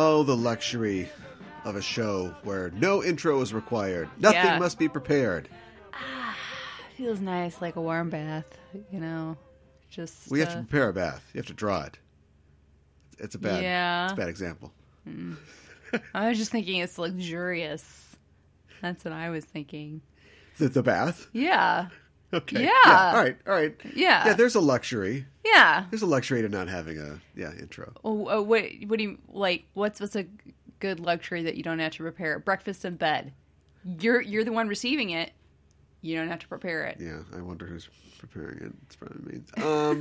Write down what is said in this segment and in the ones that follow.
Oh, the luxury of a show where no intro is required. Nothing must be prepared. Feels nice, like a warm bath, you know. Just we have to prepare a bath. You have to draw it. It's a bad, it's a bad example. I was just thinking it's luxurious. That's what I was thinking. The bath? Yeah. Okay. Yeah. All right. Yeah. Yeah, there's a luxury. Yeah. There's a luxury to not having a intro. What do you like? What's a good luxury that you don't have to prepare? Breakfast in bed. You're the one receiving it. You don't have to prepare it. Yeah, I wonder who's preparing it. That's probably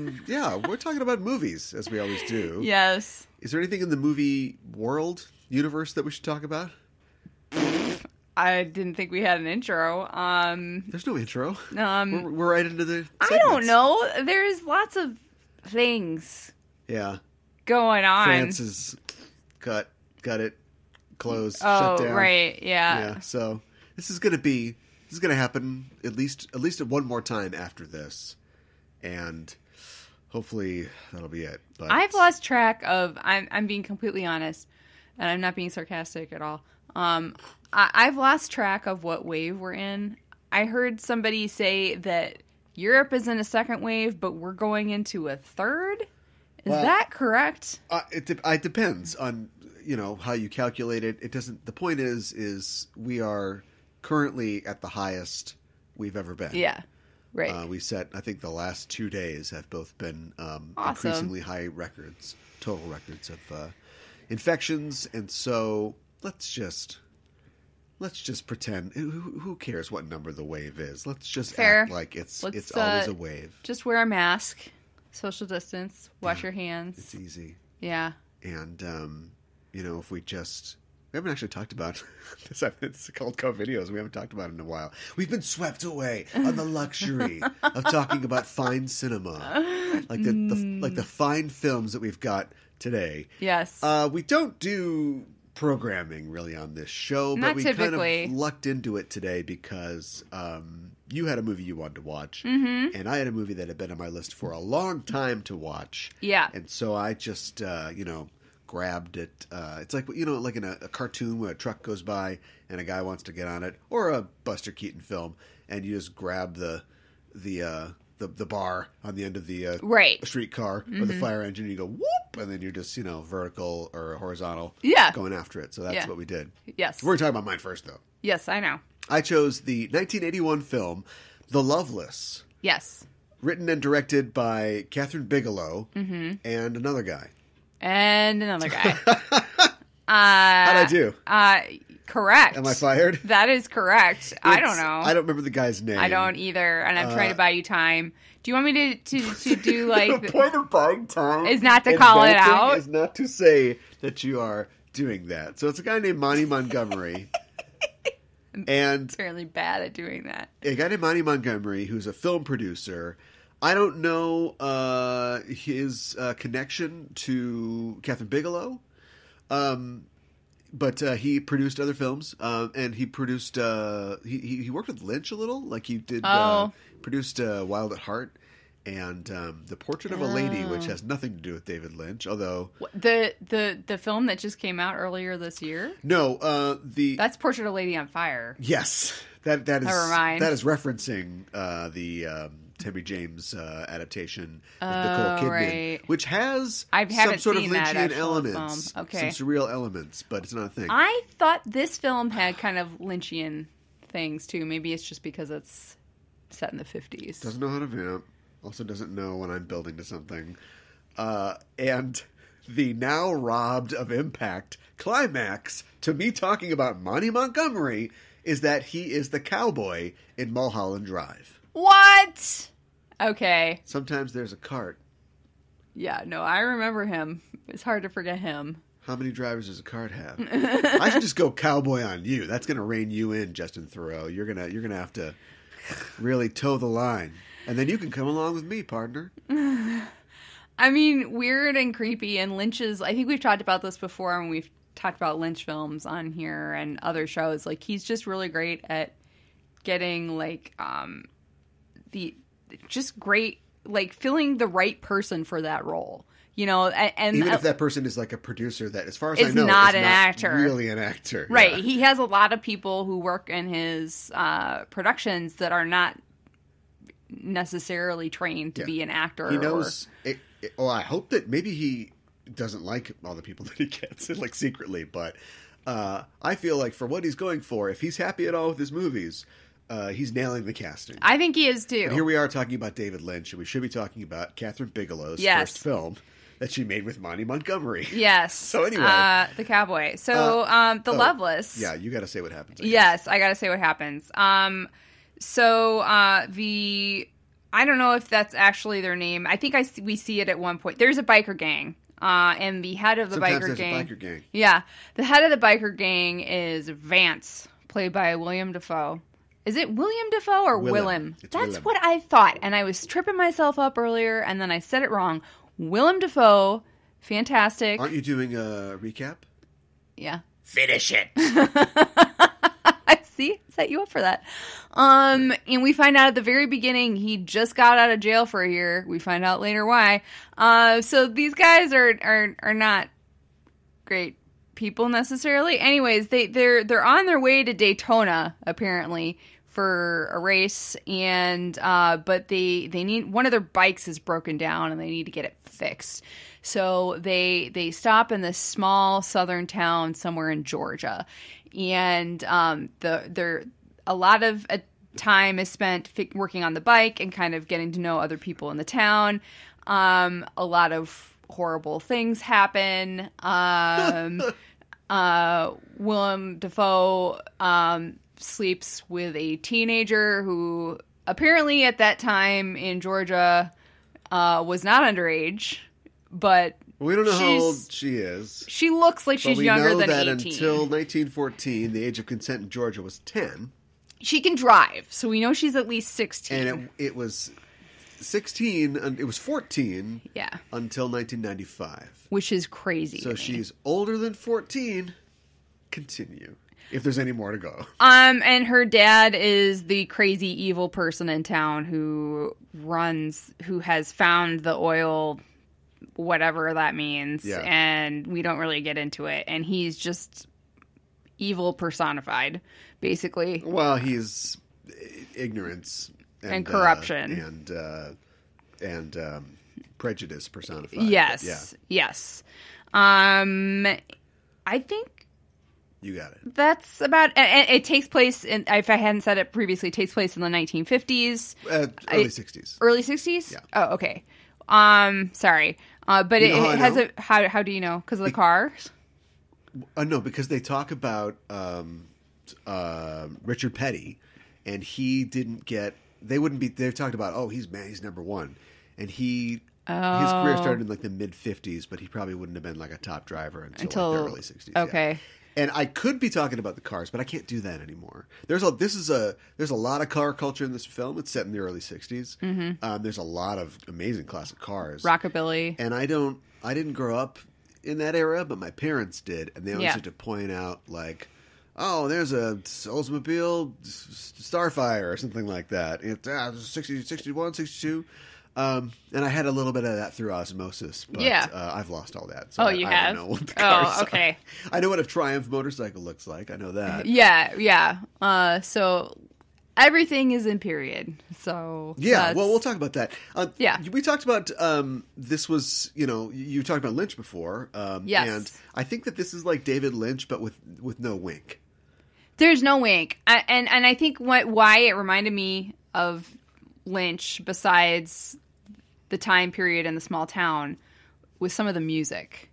me. Yeah, we're talking about movies, as we always do. Yes. Is there anything in the movie universe that we should talk about? I didn't think we had an intro. There's no intro. We're right into the segments. I don't know. There's lots of things. Yeah. Going on. France's got it, closed, shut down. Oh, right. Yeah. Yeah. So this is gonna happen at least one more time after this, and hopefully that'll be it. But I've lost track of. I'm being completely honest, and I'm not being sarcastic at all. I've lost track of what wave we're in. I heard somebody say that Europe is in a second wave, but we're going into a third. Is that correct? It depends on how you calculate it. It doesn't. The point is we are currently at the highest we've ever been. Yeah, right. We set. I think the last 2 days have both been awesome. Increasingly high total records of infections, and so let's just pretend. Who cares what number the wave is? Let's just act like it's always a wave. Just wear a mask, social distance, wash your hands. It's easy. Yeah. And if we haven't actually talked about this. It's called COVideos. We haven't talked about it in a while. We've been swept away on the luxury of talking about fine cinema, like the fine films that we've got today. Yes. We don't do programming really on this show, but Not we typically. kind of lucked into it today because you had a movie you wanted to watch, mm-hmm. and I had a movie that had been on my list for a long time to watch. Yeah. And so I just grabbed it. It's like like in a cartoon where a truck goes by and a guy wants to get on it, or a Buster Keaton film, and you just grab the bar on the end of the streetcar mm-hmm. or the fire engine, and you go whoop, and then you're just vertical or horizontal going after it. So that's what we did. Yes. We're talking about mine first, though. Yes, I know. I chose the 1981 film The Loveless. Yes. Written and directed by Catherine Bigelow mm-hmm. and another guy. And another guy. How'd I do? Correct. Am I fired? That is correct. I don't know. I don't remember the guy's name. I don't either, and I'm trying to buy you time. Do you want me to do like... The point of buying time is not to call it out? Is not to say that you are doing that. So it's a guy named Monty Montgomery. And apparently bad at doing that. A guy named Monty Montgomery, who's a film producer. I don't know his connection to Catherine Bigelow, but he produced other films, and he produced. He worked with Lynch a little, like he did. Produced Wild at Heart and The Portrait of a Lady, which has nothing to do with David Lynch, although the film that just came out earlier this year. No, that's Portrait of a Lady on Fire. Yes, that is. Never mind. That is referencing the Terry James adaptation of Nicole Kidman, which has some sort of Lynchian elements, some surreal elements, but it's not a thing. I thought this film had kind of Lynchian things too. Maybe it's just because it's set in the 50s. Doesn't know how to vamp. Also doesn't know when I'm building to something. And the now robbed of impact climax to me talking about Monty Montgomery is that he is the cowboy in Mulholland Drive. What? Okay. Sometimes there's a cart. Yeah, no, I remember him. It's hard to forget him. How many drivers does a cart have? I should just go cowboy on you. That's going to rein you in, Justin Thoreau. You're gonna have to really toe the line. And then you can come along with me, partner. I mean, weird and creepy, and Lynch's... I think we've talked about this before when we've talked about Lynch films on here and other shows. Like, he's just really great at getting, like, just great, like, filling the right person for that role. And even if that person is like a producer that, as far as is I know, not is an not actor. really an actor. Right. Yeah. He has a lot of people who work in his productions that are not necessarily trained to be an actor. He knows. Well, I hope that maybe he doesn't like all the people that he gets, like secretly. But I feel like for what he's going for, if he's happy at all with his movies, he's nailing the casting. I think he is too. And here we are talking about David Lynch, and we should be talking about Catherine Bigelow's first film that she made with Monty Montgomery. Yes. So anyway, the cowboy. So Loveless. Yeah, you got to say what happens. Yes, I got to say what happens. I don't know if that's actually their name. I think we see it at one point. There's a biker gang. And the head of the biker gang. Yeah. The head of the biker gang is Vance, played by William Dafoe. Is it William Dafoe or Willem? That's Willem. What I thought. And I was tripping myself up earlier, and then I said it wrong. Willem Dafoe, fantastic. Aren't you doing a recap? Yeah. Finish it. I see. Set you up for that. And we find out at the very beginning he just got out of jail for a year. We find out later why. So these guys are not great people necessarily. Anyways, they're on their way to Daytona apparently for a race, and but they need, one of their bikes is broken down and they need to get it fixed. So they stop in this small southern town somewhere in Georgia, and a lot of time is spent working on the bike and kind of getting to know other people in the town. A lot of horrible things happen. Willem Dafoe sleeps with a teenager who apparently at that time in Georgia was not underage, but we don't know how old she is. She looks like she's younger than 18. We know that until 1914, the age of consent in Georgia was 10. She can drive, so we know she's at least 16. And it was 16, it was 14 until 1995. Which is crazy. So she's older than 14. Continue. If there's any more to go. And her dad is the crazy evil person in town who has found the oil, whatever that means. Yeah. And we don't really get into it. And he's just evil personified, basically. Well, he's ignorance and corruption and prejudice personified. Yes. Yes. I think you got it. That's about. And it takes place in. If I hadn't said it previously, it takes place in the 1950s, early 60s. Early 60s. Yeah. Oh, okay. Sorry. But it has a. How do you know? Because of the cars. No, because they talk about Richard Petty, and he didn't get. They wouldn't be. They talked about, he's number one, and his career started in like the mid 50s, but he probably wouldn't have been like a top driver until like the early 60s. Okay. Yeah. And I could be talking about the cars, but I can't do that anymore. There's a lot of car culture in this film. It's set in the early 60s. Mm-hmm. There's a lot of amazing classic cars, rockabilly, and I didn't grow up in that era, but my parents did, and they always had to point out like, oh, there's a Oldsmobile Starfire or something like that. It's 60, 61, 62. And I had a little bit of that through osmosis, but I've lost all that. So you I have? don't know what the cars okay. are. I know what a Triumph motorcycle looks like. I know that. Yeah. So everything is in period. So yeah, well, we'll talk about that. We talked about this was, you talked about Lynch before. Yes. And I think that this is like David Lynch, but with no wink. There's no wink. And I think why it reminded me of Lynch, besides the time period in the small town, with some of the music.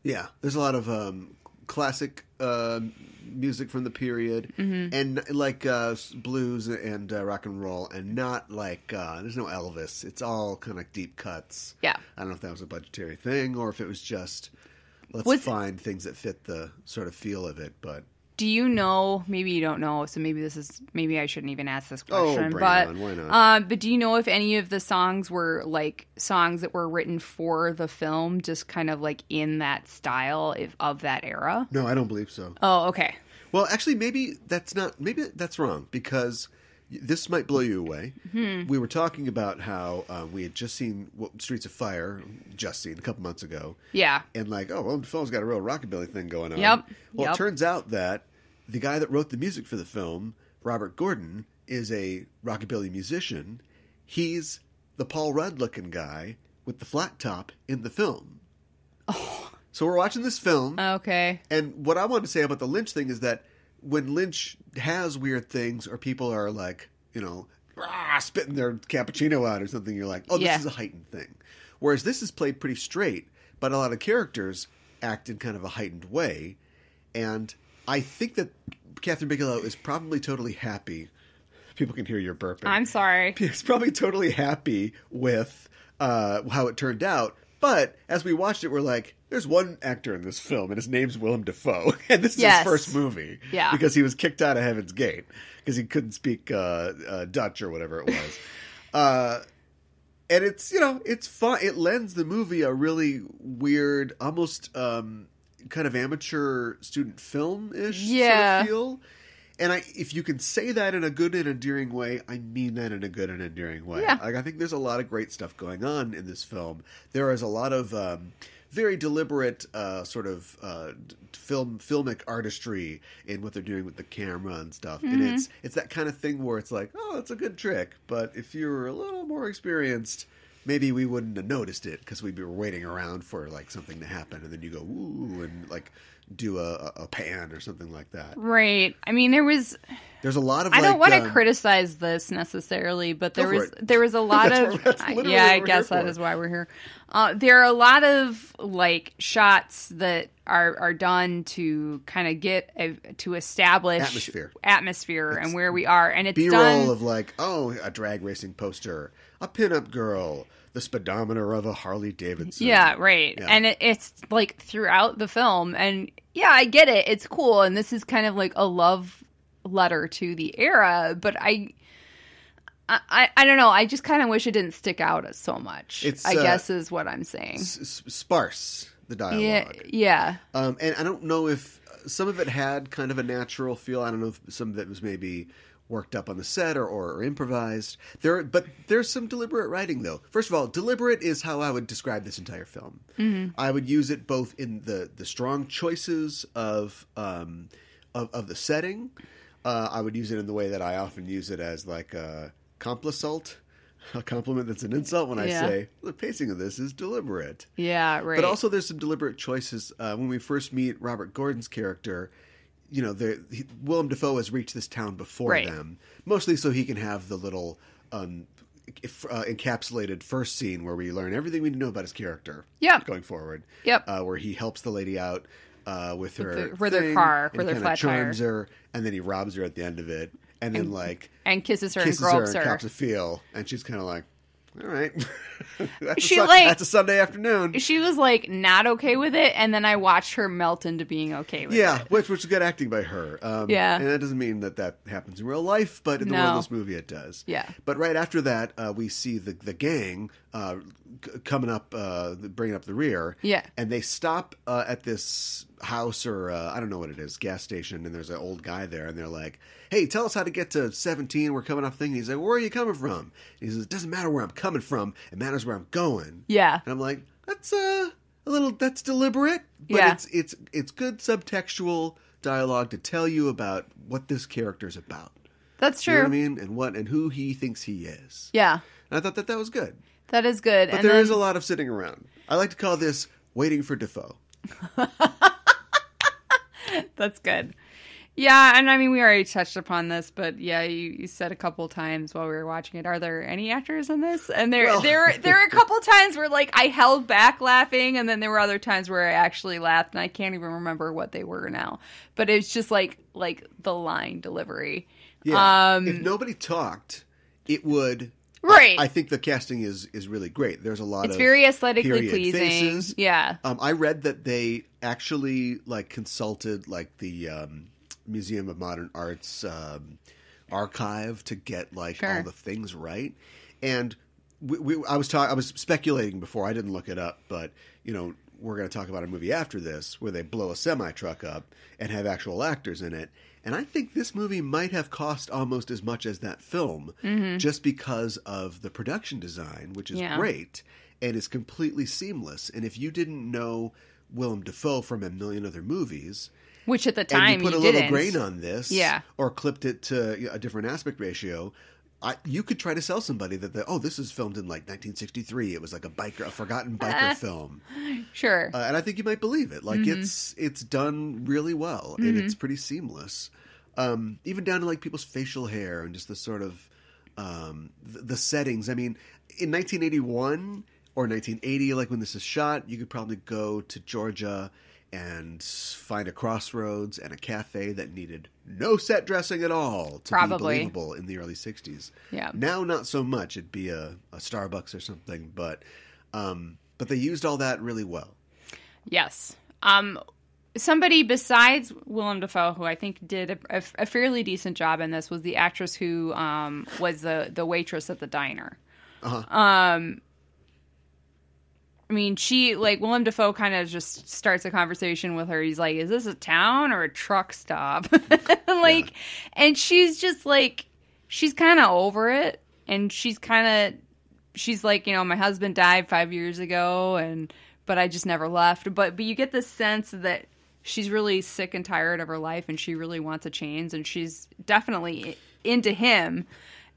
Yeah, there's a lot of classic music from the period, and like blues and rock and roll, and not like there's no Elvis. It's all kind of deep cuts. Yeah, I don't know if that was a budgetary thing or if it was just let's find things that fit the sort of feel of it, but. Do you know? Maybe you don't know, so maybe I shouldn't even ask this question. Bring it on. Why not? But do you know if any of the songs were like songs that were written for the film, just kind of like in that style of that era? No, I don't believe so. Oh, okay. Well, actually, maybe that's wrong, because this might blow you away. We were talking about how we had just seen Streets of Fire, a couple months ago. Yeah. And Willem Dafoe's got a real rockabilly thing going on. Yep. Well, it turns out that the guy that wrote the music for the film, Robert Gordon, is a rockabilly musician. He's the Paul Rudd-looking guy with the flat top in the film. Oh. So we're watching this film. Okay. And what I wanted to say about the Lynch thing is that when Lynch has weird things or people are spitting their cappuccino out or something, you're like, oh, this is a heightened thing. Whereas this is played pretty straight, but a lot of characters act in kind of a heightened way. And I think that Catherine Bigelow is probably totally happy. People can hear your burping. I'm sorry. He's probably totally happy with how it turned out. But as we watched it, we're like, there's one actor in this film, and his name's Willem Dafoe. And this is his first movie. Yeah. Because he was kicked out of Heaven's Gate. Because he couldn't speak Dutch or whatever it was. And it's, it's fun. It lends the movie a really weird, almost kind of amateur student film-ish sort of feel. And if you can say that in a good and endearing way, I mean that in a good and endearing way. Yeah. I think there's a lot of great stuff going on in this film. There is a lot of very deliberate filmic artistry in what they're doing with the camera and stuff. Mm-hmm. And it's that kind of thing where it's like, oh, it's a good trick. But if you were a little more experienced, maybe we wouldn't have noticed it because we'd be waiting around for something to happen. And then you go, ooh, and do a pan or something like that. Right. I mean, there's a lot of I don't want to criticize this necessarily, but there was a lot of I guess that is why we're here. There are a lot of shots that are done to kind of get to establish atmosphere and where we are, and it's B-roll of a drag racing poster, a pinup girl, the speedometer of a Harley Davidson. Yeah, right. Yeah. And it's throughout the film. And yeah, I get it. It's cool. And this is kind of a love letter to the era. But I don't know. I just kind of wish it didn't stick out so much. I guess is what I'm saying. Sparse, the dialogue. Yeah. And I don't know if some of it had kind of a natural feel. I don't know if some of it was maybe worked up on the set or improvised. But there's some deliberate writing, though. First of all, deliberate is how I would describe this entire film. Mm-hmm. I would use it both in the strong choices of the setting. I would use it in the way that I often use it as a complisult, a compliment that's an insult when I say, the pacing of this is deliberate. Yeah, right. But also there's some deliberate choices. When we first meet Robert Gordon's character, Willem Dafoe has reached this town before them, mostly so he can have the little encapsulated first scene where we learn everything we need to know about his character going forward. Yep. Where he helps the lady out with her their car, with their flat tire. Charms her, and then he robs her at the end of it, and then and kisses her and gropes her. And cops a feel, and she's kind of like, all right. That's a Sunday afternoon. She was not okay with it, and then I watched her melt into being okay with it. Yeah, which was good acting by her. And that doesn't mean that happens in real life, but in the Loveless movie it does. Yeah. But right after that, we see the gang coming up, bringing up the rear. Yeah. And they stop at this house or I don't know what it is, gas station, and there's an old guy there, and they're like, hey, tell us how to get to 17. We're coming off thing. And he's like, where are you coming from? And he says, it doesn't matter where I'm coming from. It matters where I'm going. Yeah. And I'm like, that's that's deliberate, but it's good subtextual dialogue to tell you about what this character's about. That's true. You know what I mean? And who he thinks he is. Yeah. And I thought that was good. That is good. But there is a lot of sitting around. I like to call this waiting for Defoe. That's good. Yeah, and I mean, we already touched upon this, but yeah, you said a couple times while we were watching it, are there any actors in this? And there are a couple times where I held back laughing, and then there were other times where I actually laughed, and I can't even remember what they were now. But it's just like the line delivery. Yeah. If nobody talked, it would. Right. I think the casting is really great. There's a lot of very aesthetically pleasing. Faces. Yeah. I read that they actually consulted the Museum of Modern Art's archive to get all the things right. And I was speculating before. I didn't look it up, but we're going to talk about a movie after this where they blow a semi-truck up and have actual actors in it. And I think this movie might have cost almost as much as that film just because of the production design, which is great and is completely seamless. And if you didn't know Willem Dafoe from a million other movies, which at the time and you put a little grain on this, or clipped it to a different aspect ratio, you could try to sell somebody that this is filmed in like 1963. It was like a forgotten biker film. Sure. And I think you might believe it. Like it's done really well and it's pretty seamless. Even down to like people's facial hair and just the sort of the settings. I mean, in 1981 or 1980, like when this is shot, you could probably go to Georgia and find a crossroads and a cafe that needed no set dressing at all to be believable in the early 60s. Yeah. Now, not so much. It'd be a Starbucks or something, but they used all that really well. Yes. Somebody besides Willem Dafoe, who I think did a fairly decent job in this, was the actress who was the waitress at the diner. I mean, Willem Dafoe kind of just starts a conversation with her. He's like, is this a town or a truck stop? And she's just like, she's kind of over it. And she's like, my husband died 5 years ago, but I just never left. But you get this sense that she's really sick and tired of her life and she really wants a change. And she's definitely into him.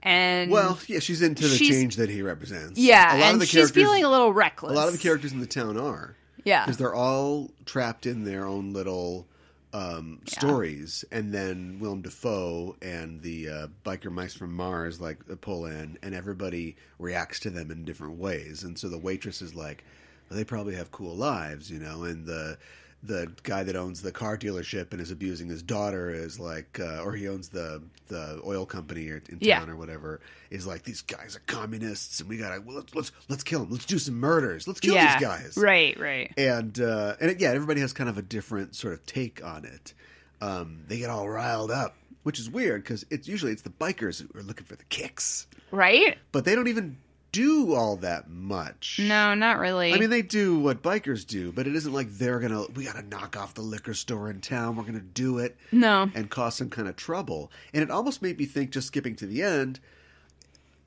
And she's into the change that he represents. Yeah, and she's feeling a little reckless. A lot of the characters in the town are. Yeah. Because they're all trapped in their own little stories. And then Willem Dafoe and the biker mice from Mars pull in, and everybody reacts to them in different ways. And so the waitress is like, well, they probably have cool lives, and the guy that owns the car dealership and is abusing his daughter is like, or he owns the oil company in town or whatever, is like, these guys are communists and we gotta, let's kill them. Let's do some murders. Let's kill these guys. Right. And everybody has kind of a different sort of take on it. They get all riled up, which is weird because it's the bikers who are looking for the kicks. Right. But they don't even do all that much. No, not really. I mean, they do what bikers do, but it isn't like we gotta knock off the liquor store in town, we're gonna do it. No. And cause some kind of trouble. And it almost made me think, just skipping to the end,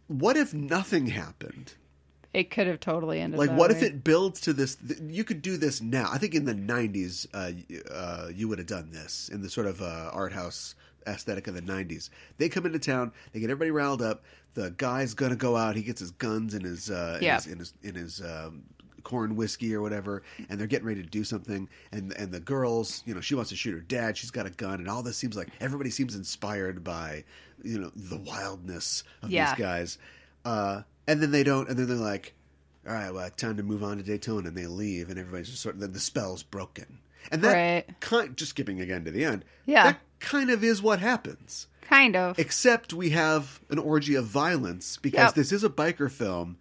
what if nothing happened? It could have totally ended like, that what way. if it builds to this? You could do this now. I think in the 90s, you would have done this in the sort of art house aesthetic of the 90s. They come into town, they get everybody riled up. The guy's gonna go out. He gets his guns and his corn whiskey or whatever, and they're getting ready to do something. And the girls, she wants to shoot her dad. She's got a gun, and all this seems like everybody seems inspired by the wildness of these guys. And then they don't. And then they're like, all right, well, time to move on to Daytona, and they leave, and everybody's just sort of, then the spell's broken. And that just skipping again to the end. Yeah, that kind of is what happens. Kind of. Except we have an orgy of violence because this is a biker film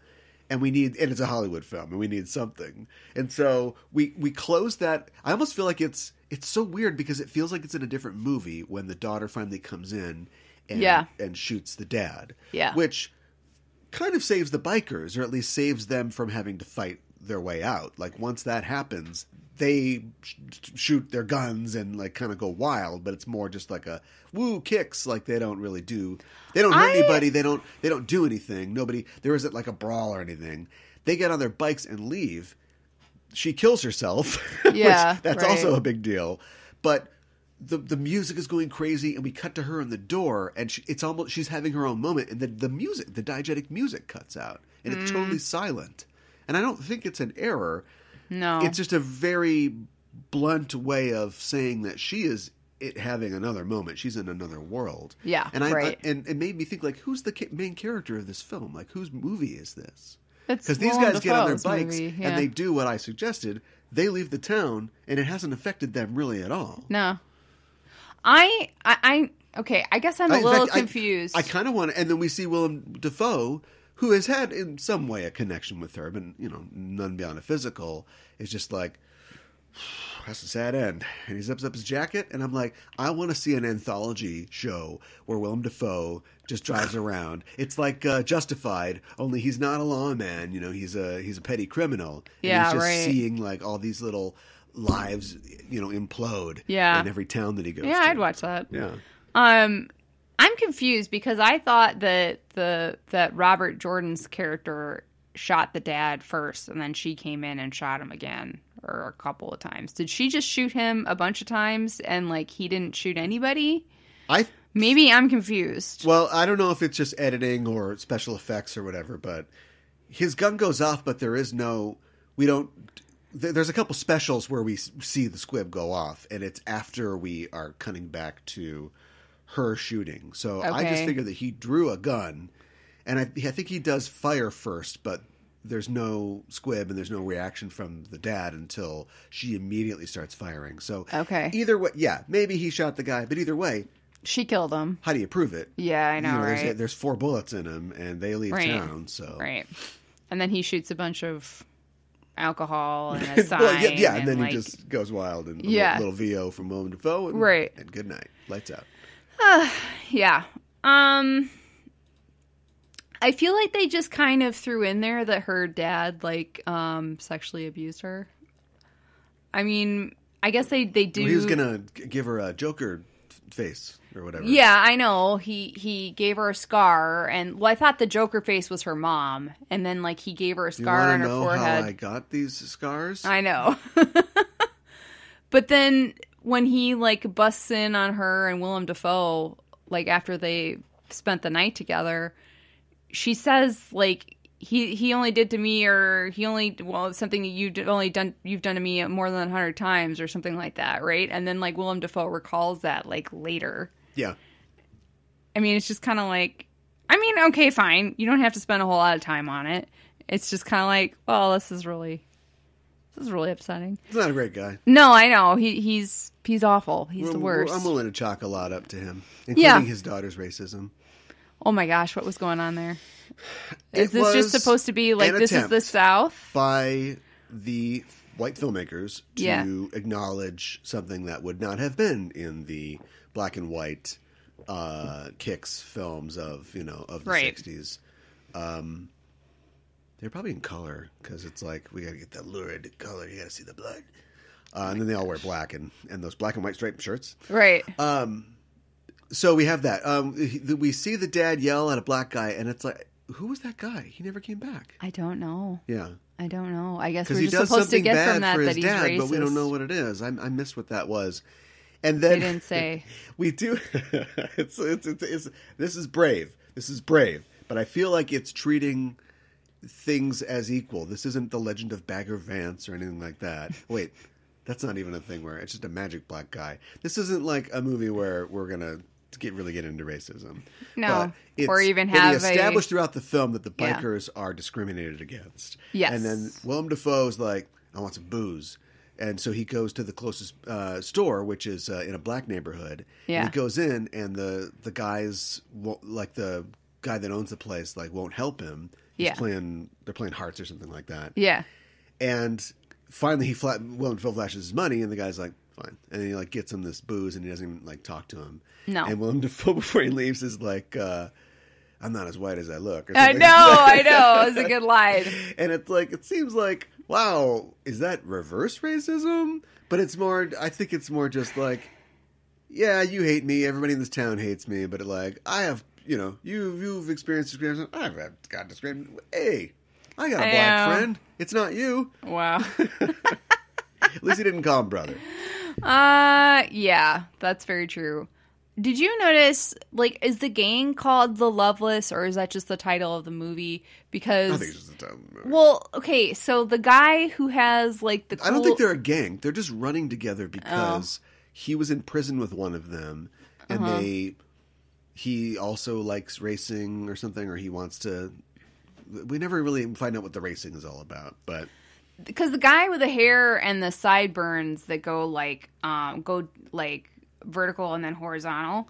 and it's a Hollywood film and we need something. And so we close that. I almost feel like it's so weird because it feels like it's in a different movie when the daughter finally comes in and shoots the dad. Yeah. Which kind of saves the bikers, or at least saves them from having to fight their way out. Like once that happens, they shoot their guns and like kind of go wild, but it's more just like a woo kicks. Like they don't really do. They don't hurt anybody. They don't do anything. There isn't like a brawl or anything. They get on their bikes and leave. She kills herself. Yeah, which, that's also a big deal. But the music is going crazy, and we cut to her in the door, and she's having her own moment, and the diegetic music cuts out, and it's totally silent. And I don't think it's an error. No. It's just a very blunt way of saying that she is having another moment. She's in another world. Yeah, and and it made me think, like, who's the main character of this film? Like, whose movie is this? Because these guys get on their bikes, and they do what I suggested. They leave the town, and it hasn't affected them really at all. No. Okay, I guess I'm a little confused. I kind of want to, and then we see Willem Dafoe, who has had in some way a connection with her, but none beyond a physical. Is just like, That's a sad end. And he zips up his jacket, and I'm like, I want to see an anthology show where Willem Dafoe just drives around. It's like Justified, only he's not a lawman. You know, he's a petty criminal. And Yeah, he's just right. seeing like all these little lives, implode. Yeah. In every town that he goes to. Yeah, I'd watch that. Yeah. I'm confused because I thought that Robert Jordan's character shot the dad first, and then she came in and shot him again, or a couple of times. Did she just shoot him a bunch of times and like he didn't shoot anybody? Maybe I'm confused. Well, I don't know if it's just editing or special effects or whatever, but his gun goes off, but there's a couple specials where we see the squib go off, and it's after we are cutting back to her shooting. So I just Okay. figured that he drew a gun, and I think he does fire first, but there's no squib and there's no reaction from the dad until she immediately starts firing. So Okay. either way, yeah, maybe he shot the guy, but either way, She killed him. how do you prove it? Yeah, I know, There's, right? there's 4 bullets in him, and they leave Right. town. So Right. And then he shoots a bunch of alcohol and a sign. well, yeah, and then like, he just goes wild and Yeah. a little VO from Willem Dafoe, and, Right. and good night, lights out. Yeah. I feel like they just kind of threw in there that her dad sexually abused her. I mean, I guess they do. Well, he was gonna give her a Joker face or whatever. Yeah, I know. He gave her a scar, and I thought the Joker face was her mom, and then like he gave her a Do you scar want on to her know forehead. how I got these scars? I know. But then when he like busts in on her and Willem Dafoe, like after they spent the night together, she says like he only did to me, or it's something that you've done to me more than 100 times or something like that, right? And then like Willem Dafoe recalls that like later. Yeah. I mean, it's just kind of like, I mean, okay, fine. You don't have to spend a whole lot of time on it. It's just kind of like, well, this is really upsetting. He's not a great guy. No, I know. He's awful. He's the worst. I'm willing to chalk a lot up to him, including his daughter's racism. Oh my gosh, what was going on there? It Is this just was supposed to be like an this is the attempt South? by the white filmmakers to Yeah. acknowledge something that would not have been in the black and white Kicks films of the Right. 60s. They're probably in color because it's like we gotta get that lurid color. You gotta see the blood, and then they all wear black and those black and white striped shirts. Right. So we have that. We see the dad yell at a black guy, and it's like, who was that guy? He never came back. I don't know. Yeah. I don't know. I guess Because we're he just does supposed to something get bad from that for his that he's dad, racist. but we don't know what it is. I missed what that was. And then They didn't say. we do. It's this is brave. This is brave. But I feel like it's treating things as equal. This isn't the Legend of Bagger Vance or anything like that. Wait, that's not even a thing where it's just a magic black guy. This isn't like a movie where we're gonna really get into racism. No. But it's- Or even but have they established throughout the film that the Yeah. bikers are discriminated against. Yes. And then Willem Dafoe's like, I want some booze. And so he goes to the closest store, which is in a black neighborhood. Yeah. And he goes in, and the guys, like the guy that owns the place, like won't help him. Yeah. They're playing hearts or something like that. Yeah. And finally, Willem Dafoe flashes his money, and the guy's like, fine. And then he like gets him this booze, and he doesn't even like talk to him. No. And Willem Dafoe, before he leaves, is like, I'm not as white as I look. Or I something. know. It was a good line. And it's like, it seems like, wow, is that reverse racism? But it's more, I think it's more just like, yeah, you hate me. Everybody in this town hates me. But like, I have, you've experienced discrimination. I've got discrimination. Hey, I got a black friend. It's not you. Wow. At least he didn't call him brother. Yeah, that's very true. Did you notice, like, is the gang called the Loveless, or is that just the title of the movie? Because I think it's just the title of the movie. well, okay, so the guy who has like the cool... I don't think they're a gang. They're just running together because he was in prison with one of them, and he also likes racing or something, or he wants to. We never really find out what the racing is all about, but because the guy with the hair and the sideburns that go vertical and then horizontal,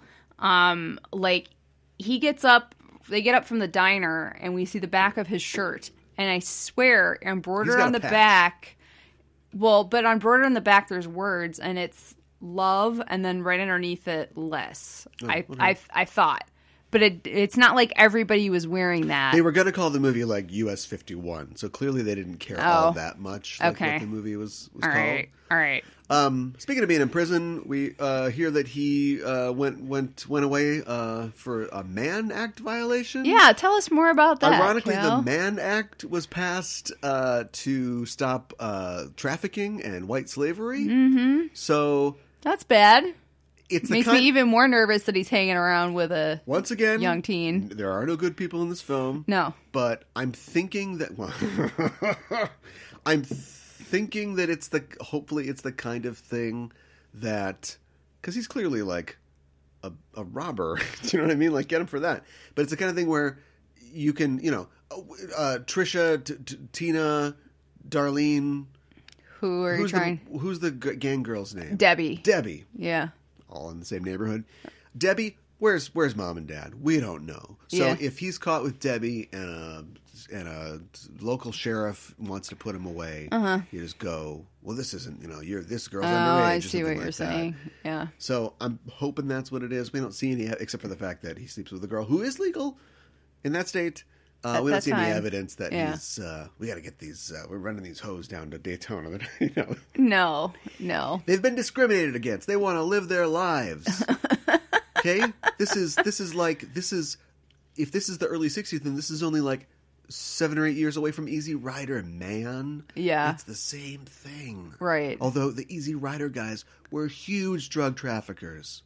like he gets up, they get up from the diner, and we see the back of his shirt, and I swear embroidered got on a the patch. back Well, but on border in the back, there's words, and it's love, and then right underneath it, less. Oh, I okay. thought. But it's not like everybody was wearing that. They were going to call the movie like US 51, so clearly they didn't care all that much like what the movie was all called. All right. Speaking of being in prison, we hear that he went away for a Mann Act violation. Yeah, tell us more about that. Ironically, Cal. the Mann Act was passed to stop trafficking and white slavery. Mm-hmm. So that's bad. It makes me even more nervous that he's hanging around with a once again young teen. There are no good people in this film. No, but I'm thinking that hopefully it's the kind of thing that, because he's clearly like a robber. Do you know what I mean? Like, get him for that. But it's the kind of thing where you can, Trisha, Tina, Darlene. Who are you trying? Who's the gang girl's name? Debbie. Yeah. All in the same neighborhood. Debbie, where's mom and dad? We don't know. So if he's caught with Debbie and a local sheriff wants to put him away, you just go, well, this isn't, this girl's underage. I see what you're saying. Yeah. So I'm hoping that's what it is. We don't see any, except for the fact that he sleeps with a girl who is legal in that state. We don't see any evidence that he's, we got to get these, we're running these hoes down to Daytona. No. They've been discriminated against. They want to live their lives. Okay? If this is the early 60s, then this is only like 7 or 8 years away from Easy Rider, man. Yeah. It's the same thing. Right. Although the Easy Rider guys were huge drug traffickers.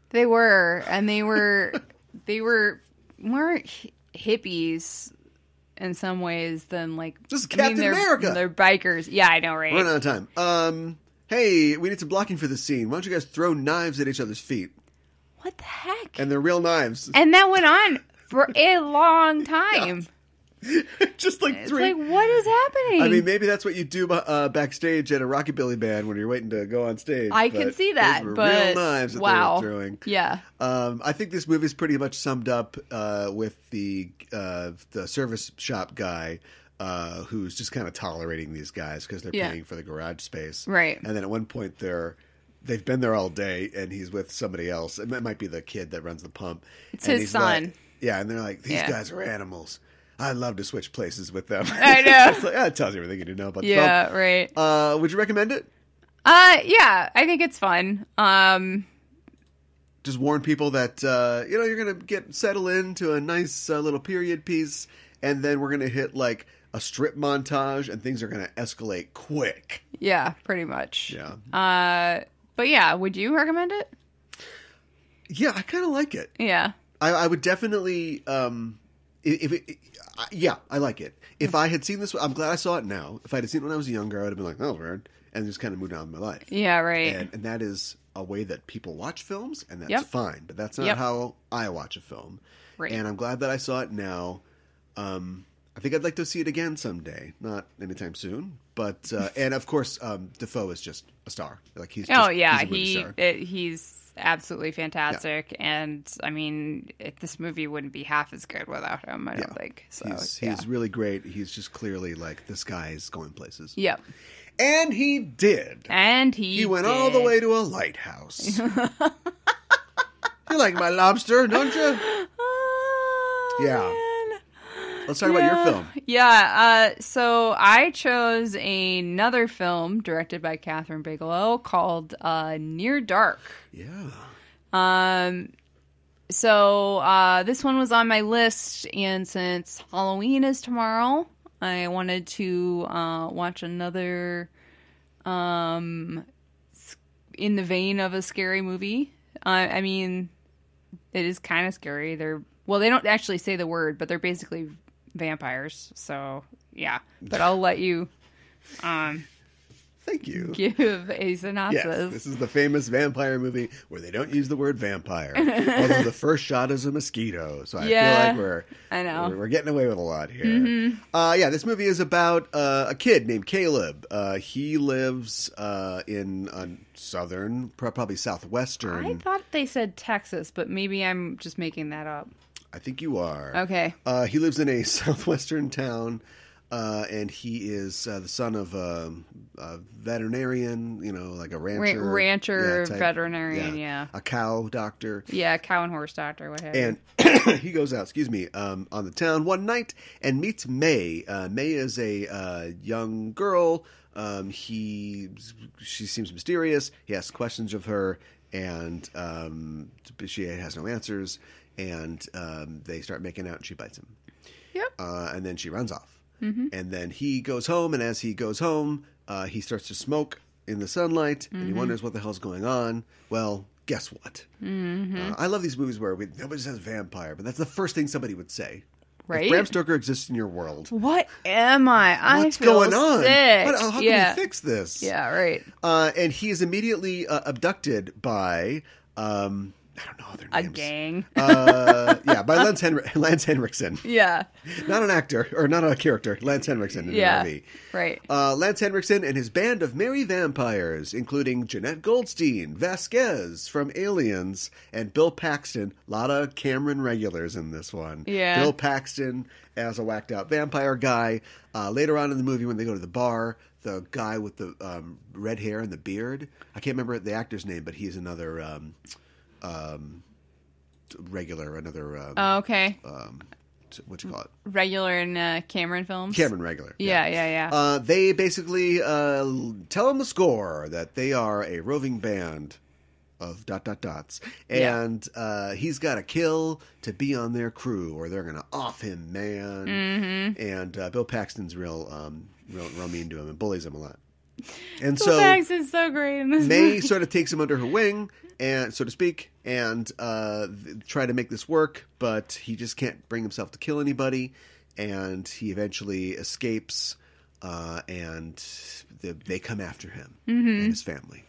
They were, and they were more hippies in some ways than like this is Captain America. They're bikers. Yeah, I know, right? Run out of time. Hey, we need some blocking for the scene. Why don't you guys throw knives at each other's feet? What the heck? And they're real knives. And that went on for a long time. Just like it's like, what is happening? I mean, maybe that's what you do backstage at a rockabilly band when you're waiting to go on stage. I can see that, but real knives that they were throwing. Yeah. I think this movie's pretty much summed up with the service shop guy who's just kind of tolerating these guys because they're paying for the garage space, right? And then at one point they've been there all day, and he's with somebody else. It might be the kid that runs the pump. It's his son. Like, and they're like, these guys are animals. I'd love to switch places with them. I know. It's like, it tells you everything you need to know about the film. Yeah, right. Would you recommend it? Yeah, I think it's fun. Just warn people that, you're going to get settled into a nice little period piece, and then we're going to hit, like, a strip montage, and things are going to escalate quick. Yeah, pretty much. Yeah. But yeah, would you recommend it? Yeah, I kind of like it. Yeah. I would definitely... I like it. If I had seen this, I'm glad I saw it now. If I had seen it when I was younger, I would have been like, "Oh, weird," and just kind of moved on with my life. Yeah, right. And that is a way that people watch films, and that's fine. But that's not how I watch a film. Right. And I'm glad that I saw it now. I think I'd like to see it again someday. Not anytime soon, but and of course, Defoe is just a star. Like he's just, he's a movie star. He's absolutely fantastic, and I mean, this movie wouldn't be half as good without him. I don't think so. He's really great. He's just clearly like, this guy's going places. Yep. And he did. He went all the way to a lighthouse. You like my lobster, don't you? Yeah. Man. Let's talk about your film. Yeah. So I chose another film directed by Catherine Bigelow called Near Dark. Yeah. So this one was on my list, and since Halloween is tomorrow, I wanted to watch another in the vein of a scary movie. I mean, it is kind of scary. They don't actually say the word, but they're basically vampires. So yeah, but I'll let you thank you. Give a synopsis. Yes, this is the famous vampire movie where they don't use the word vampire, although the first shot is a mosquito. So I feel like we're getting away with a lot here. Mm-hmm. This movie is about a kid named Caleb. He lives in southern, probably southwestern. I thought they said Texas, but maybe I'm just making that up. I think you are. Okay. He lives in a southwestern town and he is the son of a veterinarian, like a rancher. Rancher, type, veterinarian, yeah. A cow doctor. Yeah, cow and horse doctor, what have you. And he goes out, on the town one night and meets May. May is a young girl. She seems mysterious. He asks questions of her, and she has no answers. And they start making out, and she bites him. Yep. And then she runs off. Mm-hmm. And then he goes home, and as he goes home, he starts to smoke in the sunlight, and he wonders what the hell's going on. Well, guess what? Mm-hmm. I love these movies where nobody says vampire, but that's the first thing somebody would say. Right? If Bram Stoker exists in your world. What am I? What's I feel going on? sick. How can we fix this? Yeah, right. And he is immediately abducted by... I don't know their names. A gang. By Lance Henriksen. Yeah. Not an actor, or not a character. Lance Henriksen in the movie. Right. Lance Henriksen and his band of merry vampires, including Jeanette Goldstein, Vasquez from Aliens, and Bill Paxton. A lot of Cameron regulars in this one. Yeah. Bill Paxton as a whacked-out vampire guy. Later on in the movie, when they go to the bar, the guy with the red hair and the beard, I can't remember the actor's name, but he's another... regular, another... okay. What you call it? Regular in Cameron films? Cameron regular. Yeah. They basically tell him the score that they are a roving band of ... And he's got to kill to be on their crew, or they're going to off him, man. Mm-hmm. And Bill Paxton's real mean to him and bullies him a lot. And Bill so Paxton's so great in this May movie. sort of takes him under her wing, and so to speak, and try to make this work, but he just can't bring himself to kill anybody, and he eventually escapes, and they come after him and his family.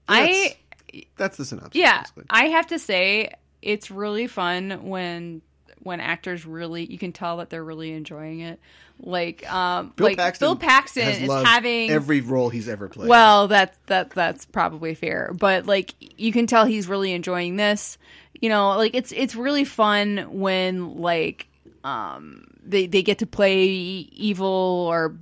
That's the synopsis. Yeah, basically. I have to say it's really fun when actors really, you can tell that they're really enjoying it. Like Bill Paxton has is loved having every role he's ever played. Well, that's probably fair, but like you can tell he's really enjoying this. Like it's really fun when like they get to play evil or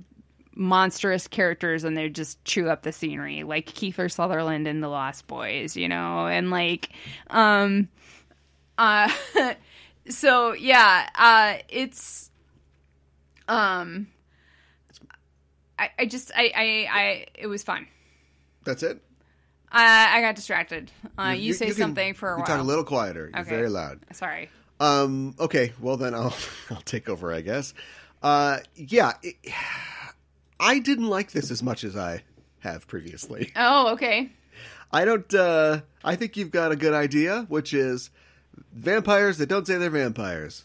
monstrous characters and they just chew up the scenery, like Kiefer Sutherland in The Lost Boys, and like so yeah, it's it was fun. That's it? I got distracted. You say something for a while. You talk a little quieter. You're very loud. Sorry. Okay, well then I'll take over, I guess. I didn't like this as much as I have previously. Oh, okay. I think you've got a good idea, which is vampires that don't say they're vampires.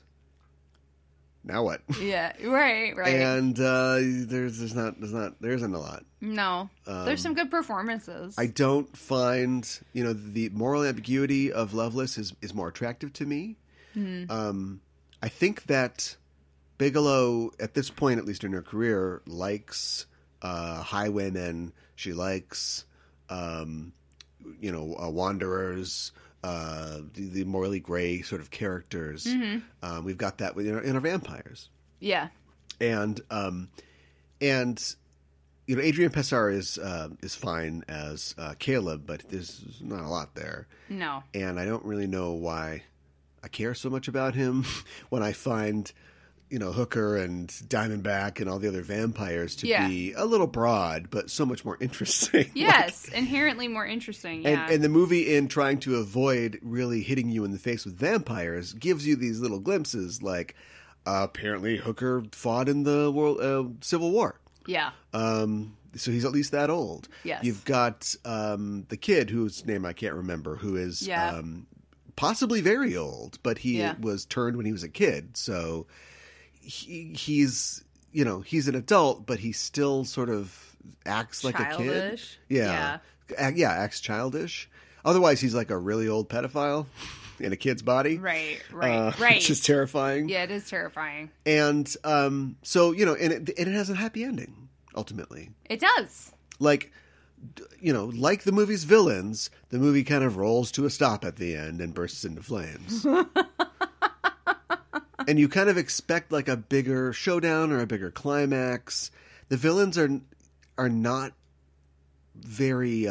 Now what? Yeah, right. And there isn't a lot. No, there's some good performances. I don't find the moral ambiguity of Loveless is more attractive to me. Mm-hmm. I think that Bigelow, at this point, at least in her career, likes highwaymen. She likes wanderers. The morally gray sort of characters. Mm-hmm. We've got that in our vampires. Yeah. And Adrian Pessar is fine as Caleb, but there's not a lot there. No. And I don't really know why I care so much about him when I find Hooker and Diamondback and all the other vampires to be a little broad, but so much more interesting. Yes, inherently more interesting, yeah. And the movie, in trying to avoid really hitting you in the face with vampires, gives you these little glimpses, like, apparently Hooker fought in the Civil War. Yeah. So he's at least that old. Yes. You've got the kid, whose name I can't remember, who is possibly very old, but he was turned when he was a kid, so... He's an adult, but he still sort of acts like a kid. Yeah, acts childish. Otherwise, he's like a really old pedophile in a kid's body. Right. Which is terrifying. Yeah, it is terrifying. And so and it has a happy ending ultimately. It does. Like the movie's villains, the movie kind of rolls to a stop at the end and bursts into flames. And you kind of expect like a bigger showdown or a bigger climax. The villains are not very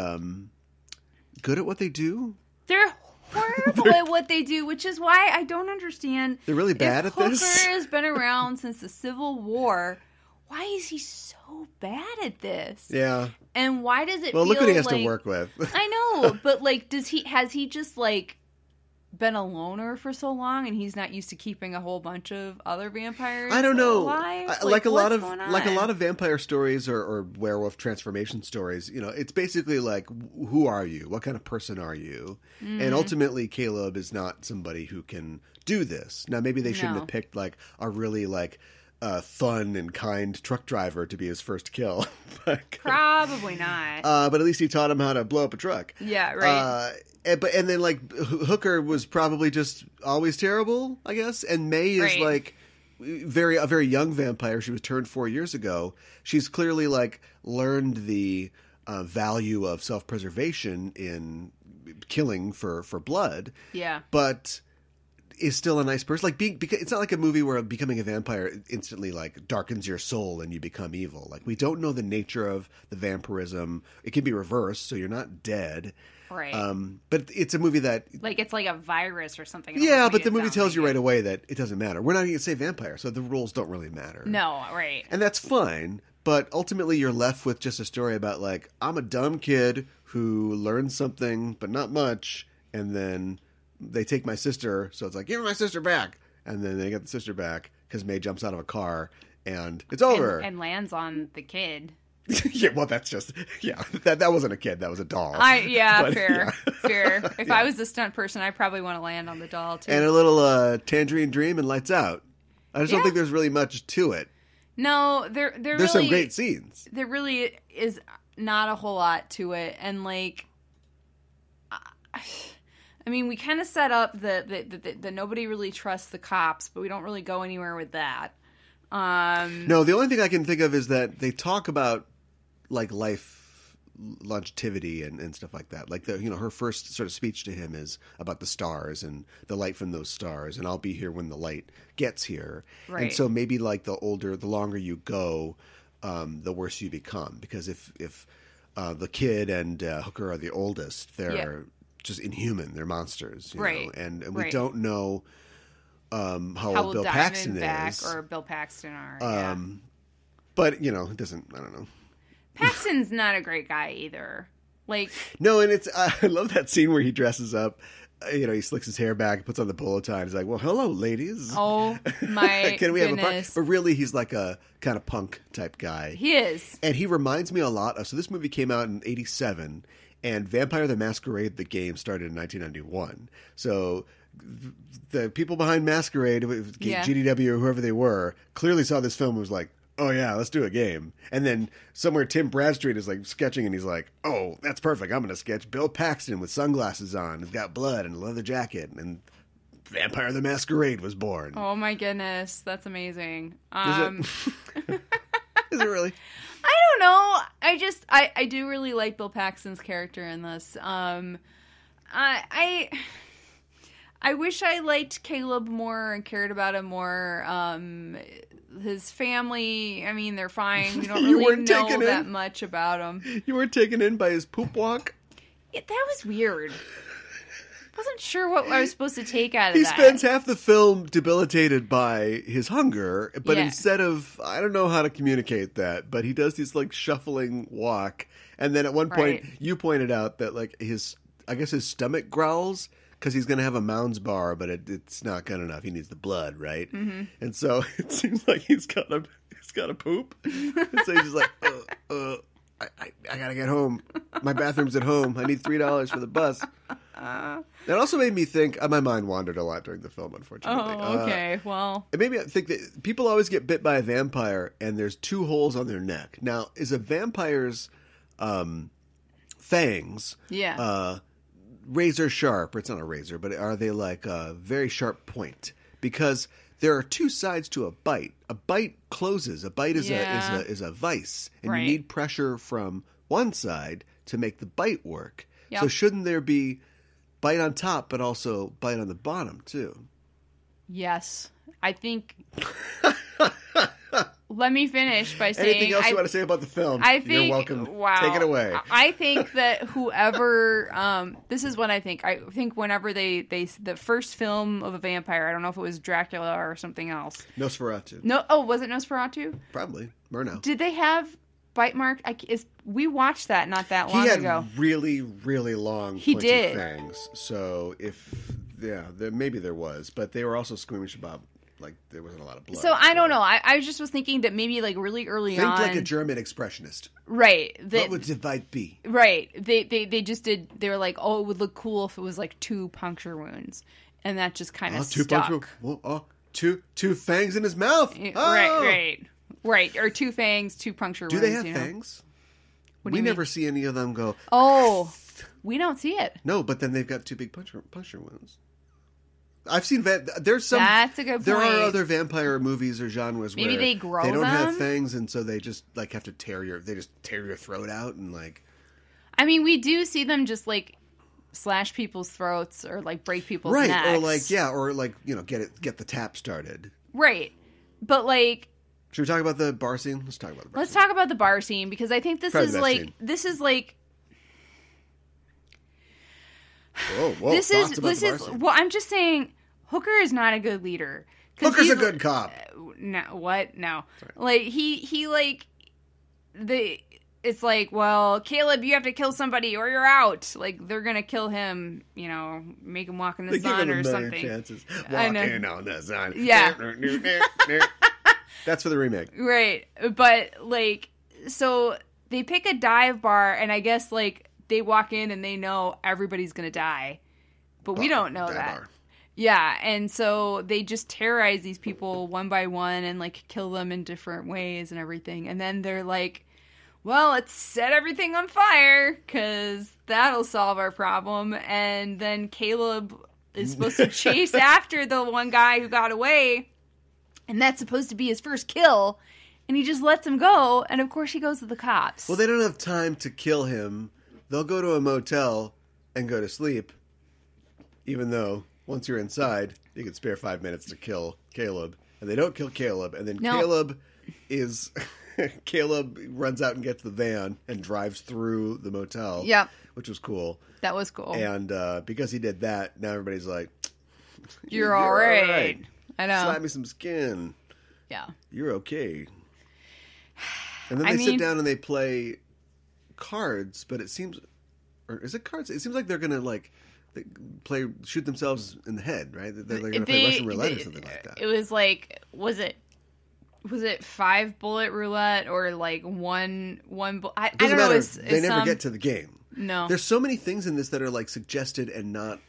good at what they do. They're horrible at what they do, which is why I don't understand. They're really bad at this. Hooker has been around since the Civil War. Why is he so bad at this? Yeah. And why does it feel look what he has like, to work with. I know, but like, has he just like been a loner for so long and he's not used to keeping a whole bunch of other vampires I don't know. alive? Like a lot of vampire stories or werewolf transformation stories, you know, it's basically like, who are you? What kind of person are you? And ultimately Caleb is not somebody who can do this. Now maybe they shouldn't have picked like a really like fun and kind truck driver to be his first kill. Probably not. But at least he taught him how to blow up a truck. Yeah, right. And then like Hooker was probably just always terrible, I guess. And May is like a very young vampire. She was turned 4 years ago. She's clearly like learned the value of self-preservation in killing for blood. Yeah. But is still a nice person. Like because it's not like a movie where becoming a vampire instantly like darkens your soul and you become evil. Like we don't know the nature of the vampirism. It can be reversed, so you're not dead. Right. But it's a movie that like it's like a virus or something. Yeah, but the movie tells you right away that it doesn't matter. We're not going to say vampire, so the rules don't really matter. No, right. And that's fine. But ultimately, you're left with just a story about like I'm a dumb kid who learned something, but not much, and then they take my sister, so it's like, give me my sister back. And then they get the sister back because May jumps out of a car and it's over. And lands on the kid. Yeah, well, that's just, that wasn't a kid. That was a doll. Fair. Yeah. Fair. If I was the stunt person, I'd probably want to land on the doll too. And a little tangerine dream and lights out. I just don't think there's really much to it. No, there's really, some great scenes. There really is not a whole lot to it. And like, I mean, we kind of set up that nobody really trusts the cops, but we don't really go anywhere with that. No, the only thing I can think of is that they talk about like life longevity and stuff like that. Like her first sort of speech to him is about the stars and the light from those stars, and I'll be here when the light gets here. Right. And so maybe like the longer you go, the worse you become, because if the kid and Hooker are the oldest, they're just inhuman. They're monsters, you know? And we don't know how old Bill Paxton is. Or Bill Paxton are. But, it doesn't, I don't know. Paxton's not a great guy either. Like, no, and it's, I love that scene where he dresses up. He slicks his hair back, puts on the polo tie, and he's like, well, hello, ladies. Oh, my Can we have a party? goodness. But really, he's like a kind of punk type guy. He is. And he reminds me a lot of, so this movie came out in 1987, and Vampire the Masquerade, the game, started in 1991. So the people behind Masquerade, GDW or whoever they were, clearly saw this film and was like, oh yeah, let's do a game. And then somewhere Tim Bradstreet is like sketching and he's like, oh, that's perfect. I'm going to sketch Bill Paxton with sunglasses on. He's got blood and a leather jacket. And Vampire the Masquerade was born. Oh my goodness. That's amazing. Is it really? I don't know. I do really like Bill Paxton's character in this. I wish I liked Caleb more and cared about him more. His family, I mean, they're fine. We don't really know that much about him. You weren't taken in by his poop walk? Yeah, that was weird. Wasn't sure what I was supposed to take out of He that. spends half the film debilitated by his hunger, but instead of, I don't know how to communicate that, but he does this like shuffling walk. And then at one point, you pointed out that like his stomach growls because he's going to have a Mounds bar, but it's not good enough. He needs the blood, right? Mm-hmm. And so it seems like he's got a poop. And so he's just like, I got to get home. My bathroom's at home. I need $3 for the bus. That also made me think, my mind wandered a lot during the film, unfortunately. Oh, okay. Well. It made me think that people always get bit by a vampire and there's 2 holes on their neck. Now, is a vampire's fangs razor sharp? Or it's not a razor, but are they like a very sharp point? Because there are 2 sides to a bite. A bite closes. A bite is a vice. And you need pressure from one side to make the bite work. Yep. So shouldn't there be bite on top, but also bite on the bottom too? Yes. I think. Let me finish by saying. Anything else you want to say about the film? I think, you're welcome. Wow. Take it away. I think that whoever, this is what I think. I think whenever the first film of a vampire, I don't know if it was Dracula or something else. Nosferatu. No, oh, was it Nosferatu? Probably. Murnau. Did they have bite mark? We watched that not that long ago. He had really, really long pointy fangs. So maybe there was, but they were also squeamish about. Like, there wasn't a lot of blood. So, I don't know. I just was thinking that maybe, like, really early on... Think like a German expressionist. Right. What would the bite be? Right. They just did... They were like, oh, it would look cool if it was, like, 2 puncture wounds. And that just kind of stuck. Two fangs in his mouth. Right. Or 2 fangs, 2 puncture wounds. Do they have fangs? We never see any of them go... Oh, we don't see it. No, but then they've got 2 big puncture wounds. I've seen there's some. That's a good point. There are other vampire movies or genres where they grow they don't them? have fangs, and so they just like have to tear your throat out and like. I mean, we do see them just like slash people's throats or like break people's necks, or like get the tap started. Right, but like. Should we talk about the bar scene? Let's talk about the bar scene. Let's talk about the bar scene because I think this is like. Whoa, this is well, I'm just saying Hooker is not a good leader. Hooker's a good cop. No, what? No. Like he like it's like, well, Caleb, you have to kill somebody or you're out. Like they're going to kill him, make him walk in the sun or something. Chances. Walking on the sun. Yeah. That's for the remake. Right. But like so they pick a dive bar and I guess like they walk in and they know everybody's going to die. But we don't know that. Bar. Yeah, and so they just terrorize these people one by one and, like, kill them in different ways and everything. And then they're like, well, let's set everything on fire because that'll solve our problem. And then Caleb is supposed to chase after the one guy who got away. And that's supposed to be his first kill. And he just lets him go. And, of course, he goes to the cops. Well, they don't have time to kill him. They'll go to a motel and go to sleep, even though once you're inside, you can spare 5 minutes to kill Caleb. And they don't kill Caleb. And then Caleb runs out and gets the van and drives through the motel. Yep. Which was cool. That was cool. And because he did that, now everybody's like, You're all right. I know. Slap me some skin. Yeah. You're okay. And then they sit down and they play cards, but it seems, or is it cards? It seems like they're gonna like shoot themselves in the head, right? They're gonna play Russian roulette or something like that. It was like, was it 5 bullet roulette or like one? I don't know. They never get to the game. No, there's so many things in this that are like suggested and not.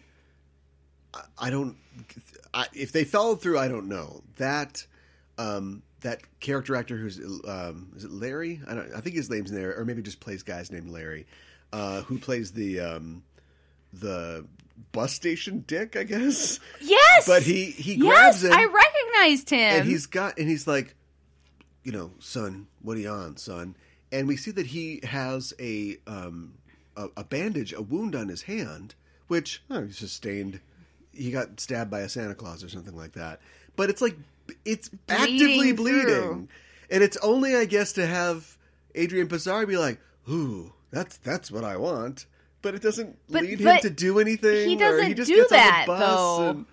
If they followed through, I don't know that. That character actor who's is it Larry? I think his name's Larry, or maybe just plays guys named Larry, who plays the bus station dick, I guess. Yes, but he grabs him. I recognized him, and he's like, son, what are you on, son? And we see that he has a bandage, a wound on his hand, which he sustained. He got stabbed by a Santa Claus or something like that. But it's like. It's actively bleeding. And it's only, I guess, to have Adrian Passari be like, ooh, that's what I want. But it doesn't lead him to do anything. He doesn't he just do gets that, on the bus though.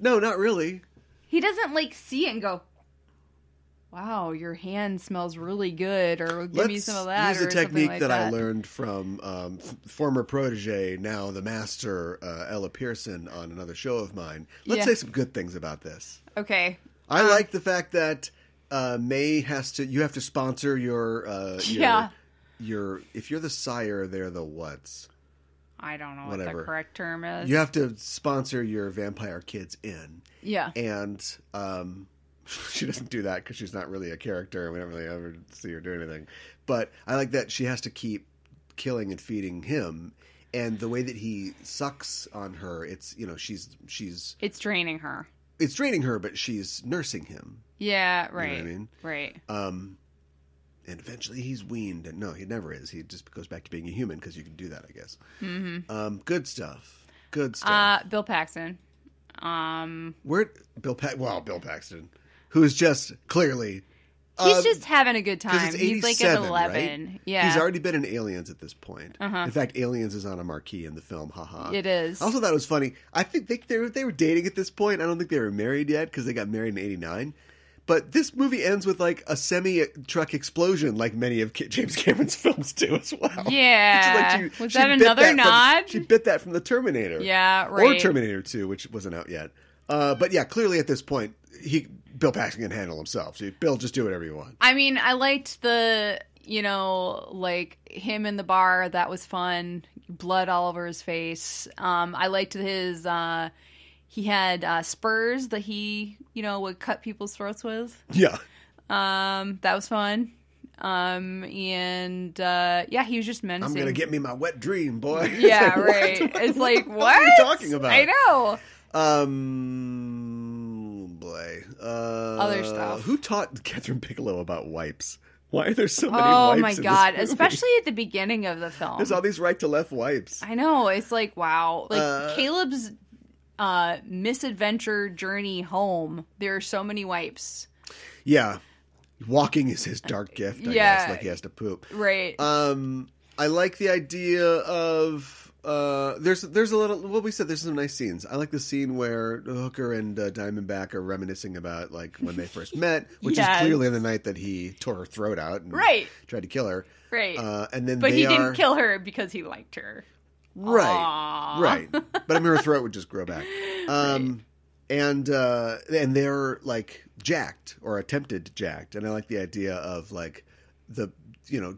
No, not really. He doesn't, like, see it and go, wow, your hand smells really good, or give me some of that. Let's use a technique like that I learned from former protege, now the master, Ella Pearson, on another show of mine. Let's say some good things about this. Okay. I like the fact that May you have to sponsor your if you're the sire, they're the whats. I don't know what the correct term is. You have to sponsor your vampire kids in. Yeah. And she doesn't do that because she's not really a character. We don't really ever see her do anything. But I like that she has to keep killing and feeding him. And the way that he sucks on her, it's, she's... It's draining her. It's draining her, but she's nursing him. Yeah, right. You know what I mean? Right. And eventually he's weaned. And no, he never is. He just goes back to being a human because you can do that, I guess. Mm-hmm. Good stuff. Good stuff. Bill Paxton. Bill Paxton, who is just clearly... He's just having a good time. Because it's 87, he's like at 11. Right? Yeah. He's already been in Aliens at this point. Uh-huh. In fact, Aliens is on a marquee in the film. Haha. It is. I also thought it was funny. I think they were dating at this point. I don't think they were married yet because they got married in 89. But this movie ends with like a semi-truck explosion like many of James Cameron's films do as well. Yeah. Like was that another nod? She bit that from the Terminator. Yeah, right. Or Terminator 2, which wasn't out yet. But yeah, clearly at this point, Bill Paxton can handle himself. So Bill, just do whatever you want. I mean, I liked the, like him in the bar. That was fun. Blood all over his face. I liked his, he had spurs that he, would cut people's throats with. Yeah. That was fun. He was just menacing. I'm going to get me my wet dream, boy. Yeah, right. It's like, what? What are you talking about? I know. Other stuff. Who taught Catherine Bigelow about wipes? Why are there so many Oh wipes my in god, this movie? especially at the beginning of the film. There's all these right to left wipes. I know, it's like, wow. Like Caleb's misadventure journey home, there are so many wipes. Yeah. Walking is his dark gift, I guess, like he has to poop. Right. I like the idea of there's a little, well, we said there's some nice scenes. I like the scene where Hooker and Diamondback are reminiscing about like when they first met, which is clearly the night that he tore her throat out and tried to kill her. Right. And then but he didn't kill her because he liked her. Right. Aww. Right. But I mean, her throat would just grow back. Right. And they're like jacked or attempted jacked, and I like the idea of like the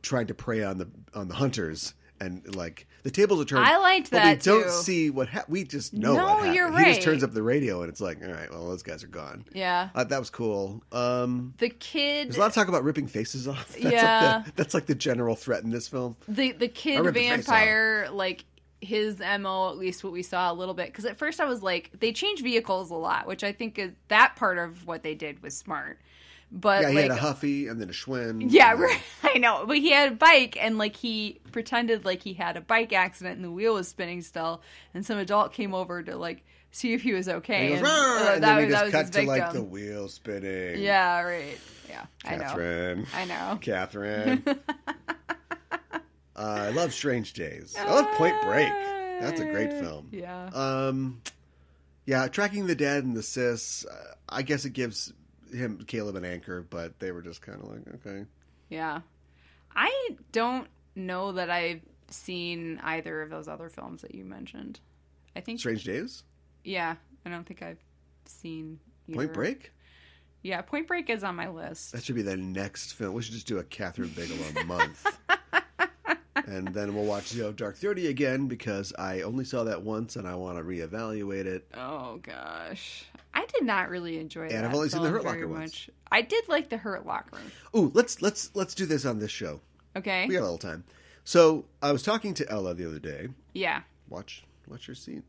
trying to prey on the hunters, and like the tables are turned. I liked that but we too. don't see what we just know. No, what happened. you're He right. just turns up the radio, and it's like, all right, well, those guys are gone. Yeah, that was cool. The kid. There's a lot of talk about ripping faces off. That's like the general threat in this film. The kid vampire, like. His MO, at least what we saw a little bit, because at first I was like, they change vehicles a lot, which I think is that part of what they did was smart. But yeah, he like, had a Huffy and then a Schwinn. Yeah, right. I know, but he had a bike, and like he pretended like he had a bike accident and the wheel was spinning still, and some adult came over to like see if he was okay. And he goes, and then we just cut to victim. like the wheel spinning. Yeah, right. Yeah, Catherine. I know. Catherine. I love Strange Days. I love Point Break. That's a great film. Yeah. Yeah, Tracking the Dead and the Sis, I guess it gives Caleb an anchor, but they were just kind of like, okay. Yeah. I don't know that I've seen either of those other films that you mentioned. I think Strange Days? Yeah. I don't think I've seen either. Point Break? Yeah, Point Break is on my list. That should be the next film. We should just do a Catherine Bigelow month. And then we'll watch Zero Dark 30 again because I only saw that once and I want to reevaluate it. Oh, gosh. I did not really enjoy that. And I've only seen the Hurt Locker once. I did like the Hurt Locker. Ooh, let's do this on this show. Okay. We got a little time. So I was talking to Ella the other day. Yeah. Watch your seat.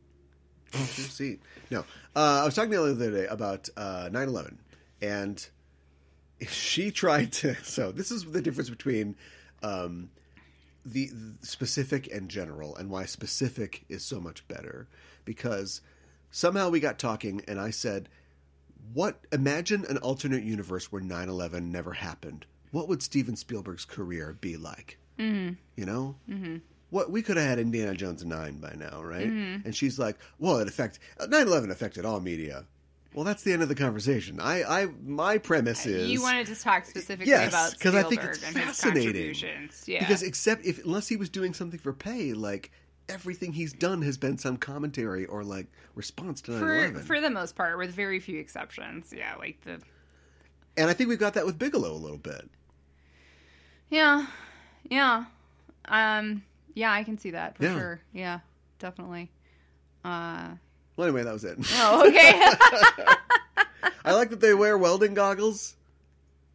Watch your seat. No. I was talking to Ella the other day about 9/11. And she tried to... So this is the difference between... the specific and general, and why specific is so much better, because somehow we got talking and I said, imagine an alternate universe where 9/11 never happened. What would Steven Spielberg's career be like? Mm-hmm. Mm-hmm. What we could have had Indiana Jones 9 by now, right? Mm-hmm. And she's like, well, 9/11 affected all media. Well, that's the end of the conversation. My premise is you wanted to talk specifically about Spielberg I think it's and fascinating. his contributions. Yeah. Because unless he was doing something for pay, like everything he's done has been some commentary or like response to 9/11. For the most part, with very few exceptions. Yeah, And I think we've got that with Bigelow a little bit. Yeah. Yeah, I can see that for sure. Yeah, definitely. Well, anyway, that was it. Oh, okay. I like that they wear welding goggles.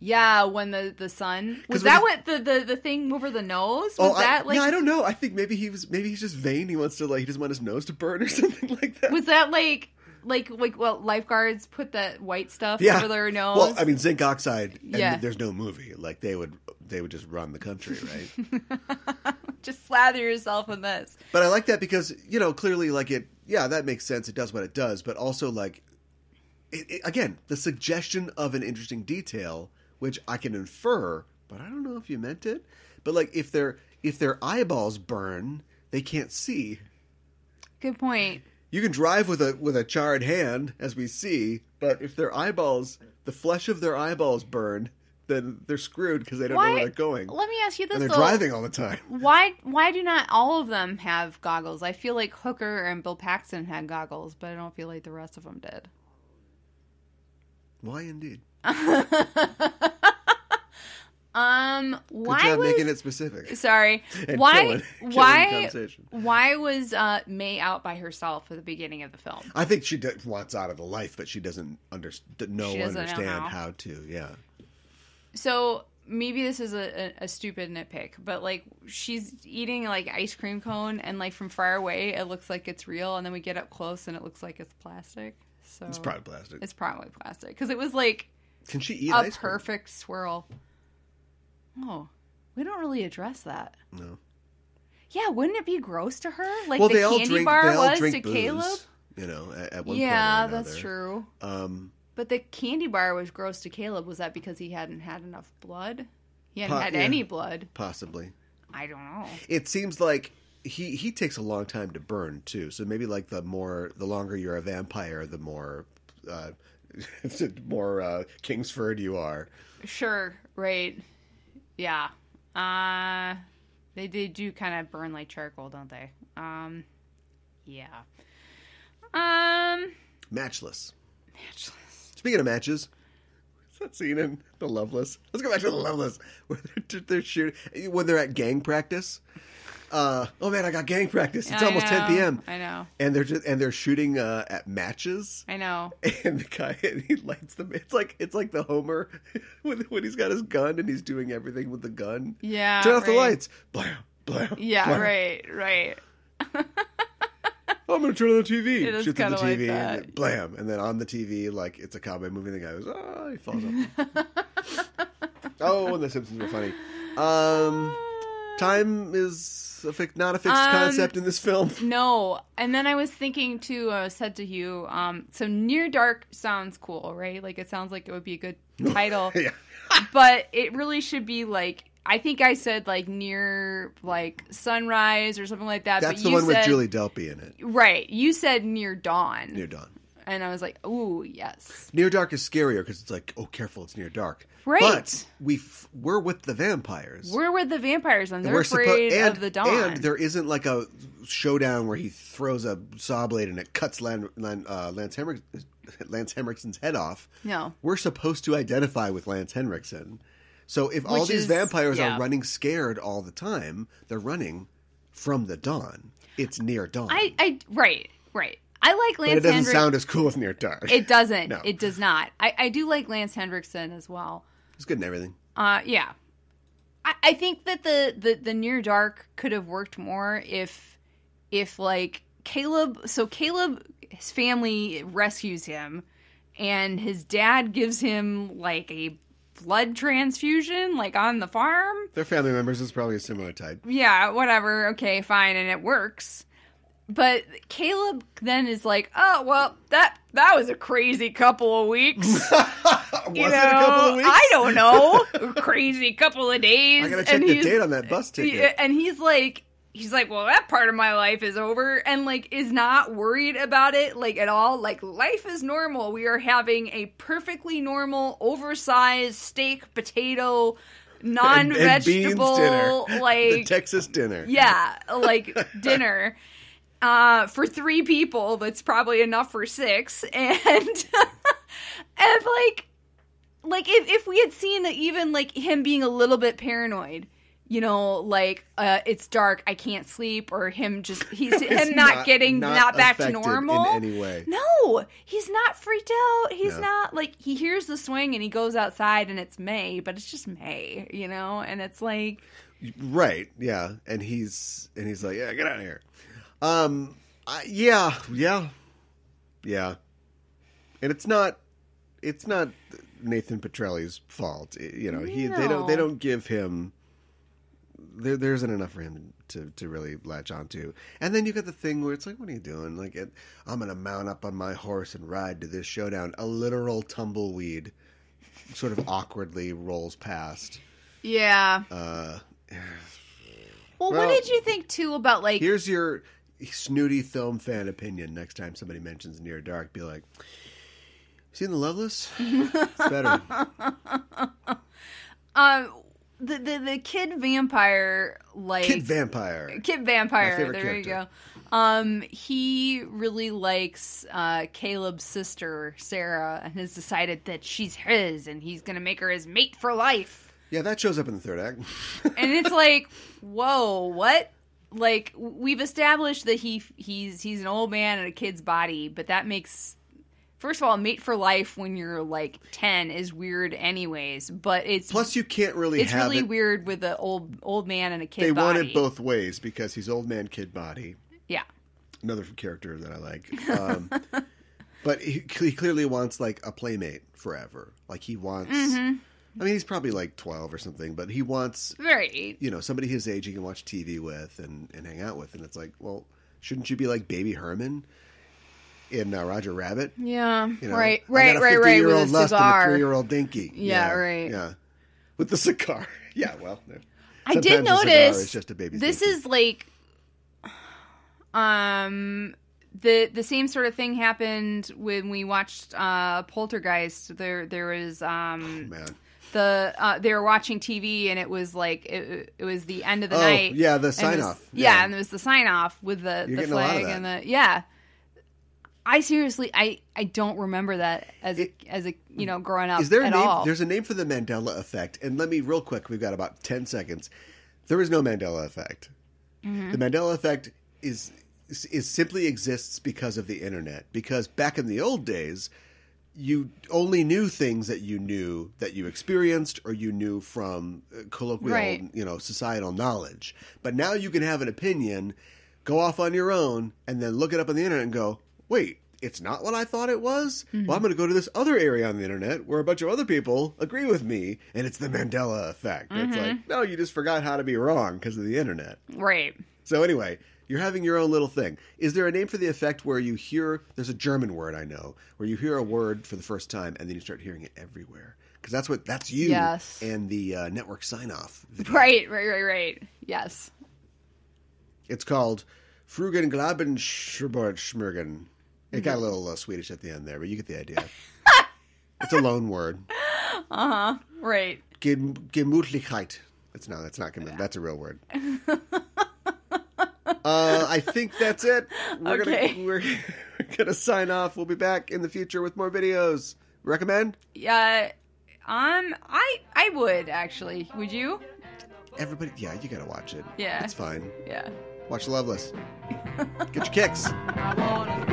Yeah, when the sun was that what the thing over the nose was that like? Yeah, I don't know. I think maybe he's just vain. He wants to he doesn't want his nose to burn or something like that. Was that like lifeguards put that white stuff over their nose? Well, I mean, zinc oxide. And there's no movie. Like they would just run the country, right? just slather yourself in this. But I like that because, clearly, that makes sense. It does what it does. But also, again, the suggestion of an interesting detail, which I can infer, but I don't know if you meant it. But, if their eyeballs burn, they can't see. Good point. You can drive with a charred hand, as we see, but if the flesh of their eyeballs burn, then they're screwed because they don't know where they're going. Let me ask you this, and they're driving all the time. Why do not all of them have goggles? I feel like Hooker and Bill Paxton had goggles, but I don't feel like the rest of them did. Why indeed? Why Good job making it specific. Sorry. And why why was May out by herself at the beginning of the film? I think she wants out of the life, but she doesn't understand know how to. Yeah. So maybe this is a stupid nitpick, but she's eating ice cream cone, and from far away it looks like it's real, and then we get up close and it looks like it's plastic. So it's probably plastic. It's probably plastic because it was Can she eat a ice cream? perfect swirl. Oh, we don't really address that. No. Yeah, wouldn't it be gross to her? Well, the candy bar was to booze, Caleb? At one point or Yeah, another. that's true. But the candy bar was gross to Caleb. Was that because he hadn't had enough blood? He hadn't had any blood. Possibly. I don't know. It seems like he takes a long time to burn, too. So maybe, the longer you're a vampire, the more Kingsford you are. Sure, right. Yeah. They do kind of burn like charcoal, don't they? Yeah. Matchless. Speaking of matches, what's that scene in The Loveless? Let's go back to The Loveless, where they're shooting when they're at gang practice. Oh man, I got gang practice. It's almost 10 p.m. I know. And they're shooting at matches. I know. And the guy, he lights them. It's like the Homer when he's got his gun and he's doing everything with the gun. Yeah. Turn off the lights. Blam, blam. Yeah. Blam. Right. Oh, I'm going to turn on the TV. It is Shoots on the kinda TV like and that. then blam. And then on the TV, it's a cowboy movie. The guy goes, he falls off. Oh, and the Simpsons were funny. Time is not a fixed concept in this film. No. And then I was thinking too, I said to Hugh, so Near Dark sounds cool, right? It sounds like it would be a good title. Yeah. But it really should be I think I said near sunrise or something like that. That's but the one with Julie Delpy in it. Right. You said near dawn. Near dawn. And I was like, ooh, yes. Near dark is scarier because it's oh, careful, it's near dark. Right. But we're with the vampires. We're with the vampires and they're afraid of the dawn. And there isn't a showdown where he throws a saw blade and it cuts Lance Henriksen's head off. No. We're supposed to identify with Lance Henriksen. So if all these vampires are running scared all the time, they're running from the dawn. It's near dawn. Right. I like Lance Henriksen. But it doesn't sound as cool as Near Dark. It doesn't. No. It does not. I do like Lance Henriksen as well. It's good and everything. Yeah. I think that the Near Dark could have worked more if Caleb, his family rescues him and his dad gives him a blood transfusion on the farm. Their family members is probably a similar type. Yeah, whatever. Okay, fine, and it works. But Caleb then is oh, well, that was a crazy couple of weeks. Was it a couple of weeks? I don't know. A crazy couple of days. I gotta check the date on that bus ticket. And he's like, well, that part of my life is over, and is not worried about it at all. Life is normal. We are having a perfectly normal, oversized steak, potato, non-vegetable, and beans dinner. The Texas dinner. Yeah, dinner. For 3 people, that's probably enough for 6, and if we had seen that, even him being a little bit paranoid, it's dark, I can't sleep, or him not back to normal in any way. No, he's not freaked out. He's not he hears the swing and he goes outside and it's May, but it's just May, and it's right, yeah, and he's like, yeah, get out of here. Yeah. And it's not Nathan Petrelli's fault. They don't give him there isn't enough for him to really latch onto. And then you get the thing where it's like, what are you doing? Like, I'm going to mount up on my horse and ride to this showdown. A literal tumbleweed sort of awkwardly rolls past. Yeah. Well, what did you think, too, about, like... Here's your snooty film fan opinion. Next time somebody mentions Near Dark, be like, seen The Loveless? It's better. The kid vampire, like... Kid vampire. My favorite there character. you go. He really likes Caleb's sister, Sarah, and has decided that she's his, and he's going to make her his mate for life. Yeah, that shows up in the third act. And it's like, whoa, what? Like, we've established that he's an old man in a kid's body, but that makes... First of all, mate for life when you're like 10 is weird anyways, but it's... Plus you can't really it's have really weird with an old man and a kid They body. want it both ways because he's old man, kid body. Yeah. Another character that I like. But he clearly wants like a playmate forever. Like he wants... Mm-hmm. I mean, he's probably like 12 or something, but he wants... Right. You know, somebody his age he can watch TV with and hang out with. And it's like, well, shouldn't you be like Baby Herman in Roger Rabbit? Yeah, You know, right. I got a With 50-year-old a lust and a cigar. 3-year-old dinky. Yeah, right. Yeah. With the cigar. Yeah, well... I did sometimes a cigar notice is just a baby's this dinky. is like the same sort of thing happened when we watched Poltergeist. There was Man. they were watching TV and it was like it was the end of the night. Yeah, the sign off. Yeah, and it was the sign off with the getting a lot of flag that. and the yeah. I seriously I don't remember that as a growing up Is there a at name? all. There's a name for the Mandela effect. And let me, real quick, we've got about 10 seconds. There is no Mandela effect. Mm-hmm. The Mandela effect is simply exists because of the internet. Because back in the old days, you only knew things that you experienced or you knew from colloquial, Right. societal knowledge. But now you can have an opinion, go off on your own, and then look it up on the internet and go, wait, it's not what I thought it was? Mm-hmm. Well, I'm going to go to this other area on the internet where a bunch of other people agree with me, and it's the Mandela effect. Mm-hmm. It's like, no, you just forgot how to be wrong because of the internet. Right. So anyway, you're having your own little thing. Is there a name for the effect where you hear, there's a German word I know, where you hear a word for the first time and then you start hearing it everywhere? Because that's you Yes. and the network sign-off video. Right. Yes. It's called Frugen Glaben Schmergen. It got a little Swedish at the end there, but you get the idea. It's a loan word. Right. Gemütlichkeit. That's not gemütlich. That's a real word. I think that's it. We're gonna sign off. We'll be back in the future with more videos. Recommend? Yeah. I would actually. Would you? Everybody, yeah, you gotta watch it. Yeah. It's fine. Yeah. Watch Loveless. Get your kicks. I wanna